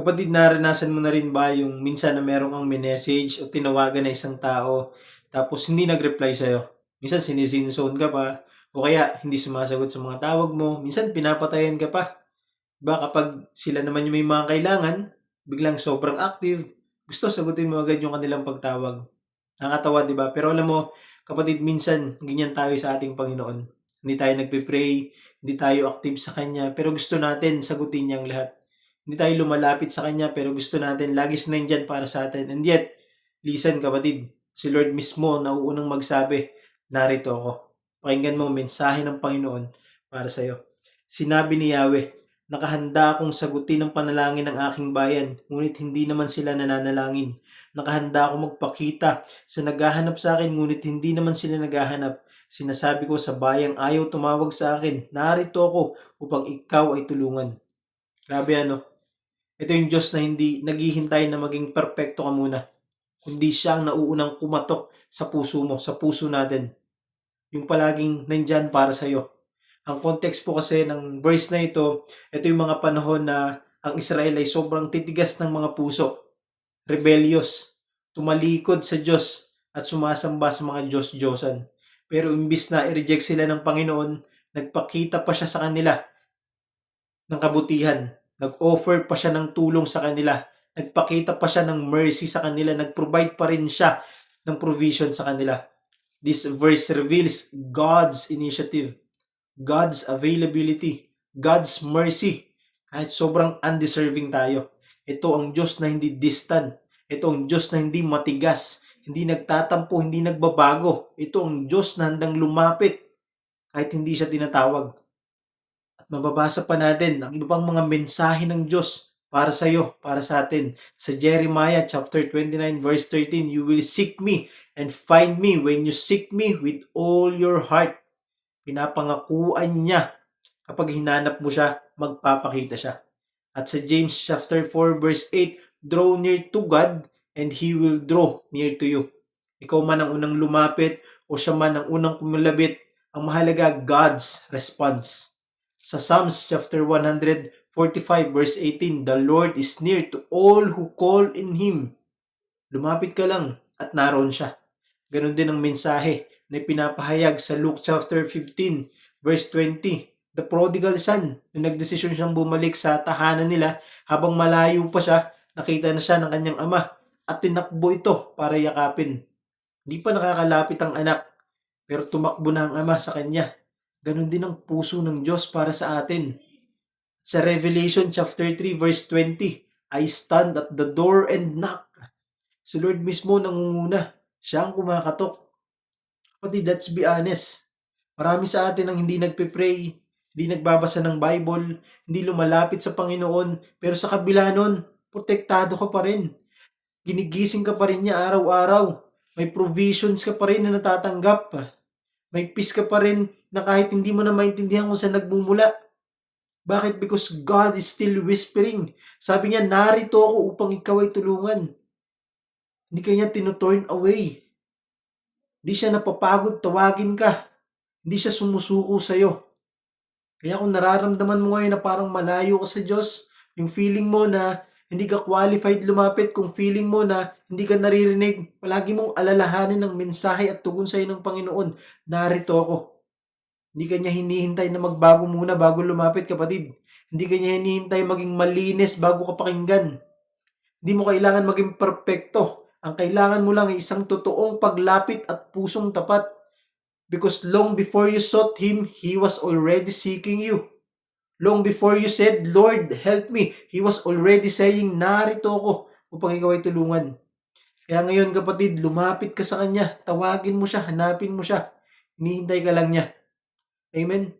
Kapatid, naranasan mo na rin ba yung minsan na meron kang message o tinawagan na isang tao tapos hindi nag-reply sa'yo? Minsan sinisinzone ka pa o kaya hindi sumasagot sa mga tawag mo. Minsan pinapatayan ka pa. Diba kapag sila naman yung may mga kailangan, biglang sobrang active, gusto sagutin mo agad yung kanilang pagtawag. Nakakatawa, di ba? Pero alam mo, kapatid, minsan ganyan tayo sa ating Panginoon. Hindi tayo nagpe-pray, hindi tayo active sa Kanya, pero gusto natin sagutin niya ang lahat. Hindi tayo lumalapit sa Kanya, pero gusto natin lagi siya nandyan para sa atin. And yet, listen kapatid, si Lord mismo nauunang magsabi, narito ako. Pakinggan mo ang mensahe ng Panginoon para sa iyo. Sinabi ni Yahweh, nakahanda akong sagutin ang panalangin ng aking bayan, ngunit hindi naman sila nananalangin. Nakahanda akong magpakita sa naghahanap sa akin, ngunit hindi naman sila naghahanap. Sinasabi ko sa bayang ayaw tumawag sa akin, narito ako upang ikaw ay tulungan. Grabe ano? Ito yung Diyos na hindi naghihintay na maging perpekto ka muna, kundi siya ang nauunang kumatok sa puso mo, sa puso natin. Yung palaging nandyan para sa'yo. Ang context po kasi ng verse na ito yung mga panahon na ang Israel ay sobrang titigas ng mga puso, rebellious, tumalikod sa Diyos at sumasamba sa mga Diyos-Diyosan. Pero imbis na i-reject sila ng Panginoon, nagpakita pa siya sa kanila ng kabutihan. Nag-offer pa siya ng tulong sa kanila. Nagpakita pa siya ng mercy sa kanila. Nag-provide pa rin siya ng provision sa kanila. This verse reveals God's initiative, God's availability, God's mercy. Kahit sobrang undeserving tayo. Ito ang Diyos na hindi distant. Ito ang Diyos na hindi matigas, hindi nagtatampo, hindi nagbabago. Ito ang Diyos na handang lumapit kahit hindi siya tinatawag. At mababasa pa natin ang iba pang mga mensahe ng Diyos para sa iyo, para sa atin. Sa Jeremiah chapter 29 verse 13, you will seek me and find me when you seek me with all your heart. Pinapangakuan niya kapag hinanap mo siya, magpapakita siya. At sa James chapter 4 verse 8, draw near to God and He will draw near to you. Ikaw man ang unang lumapit o siya man ang unang kumulabit, ang mahalaga God's response. Sa Psalms chapter 145 verse 18, the Lord is near to all who call in Him. Lumapit ka lang at naroon siya. Ganon din ang mensahe na pinapahayag sa Luke chapter 15 verse 20. The prodigal son, nung nagdesisyon siyang bumalik sa tahanan nila, habang malayo pa siya, nakita na siya ng kanyang ama at tinakbo ito para yakapin. Hindi pa nakakalapit ang anak, pero tumakbo na ang ama sa kanya. Ganon din ang puso ng Diyos para sa atin. Sa Revelation chapter 3 verse 20, I stand at the door and knock. Si Lord mismo nangunguna. Siya ang kumakatok. Kapatid, let's be honest. Marami sa atin ang hindi nagpe-pray, hindi nagbabasa ng Bible, hindi lumalapit sa Panginoon, pero sa kabila nun, protektado ka pa rin. Ginigising ka pa rin niya araw-araw. May provisions ka pa rin na natatanggap. May peace ka pa rin na kahit hindi mo na maintindihan kung saan nagmumula. Bakit? Because God is still whispering. Sabi niya, narito ako upang ikaw ay tulungan. Hindi kanya tino-turn away. Hindi siya napapagod, tawagin ka. Hindi siya sumusuko sa'yo. Kaya kung nararamdaman mo ngayon na parang malayo ka sa Diyos, yung feeling mo na hindi ka qualified lumapit, kung feeling mo na hindi ka naririnig, palagi mong alalahanin ng mensahe at tugon sa'yo ng Panginoon, narito ako. Hindi ka niya hinihintay na magbago muna bago lumapit, kapatid. Hindi ka niya hinihintay maging malinis bago ka pakinggan. Hindi mo kailangan maging perpekto. Ang kailangan mo lang ay isang totoong paglapit at pusong tapat. Because long before you sought Him, He was already seeking you. Long before you said, Lord, help me, He was already saying, narito ako upang ikaw ay tulungan. Kaya ngayon kapatid, lumapit ka sa Kanya, tawagin mo siya, hanapin mo siya. Hinihintay ka lang niya. Amen?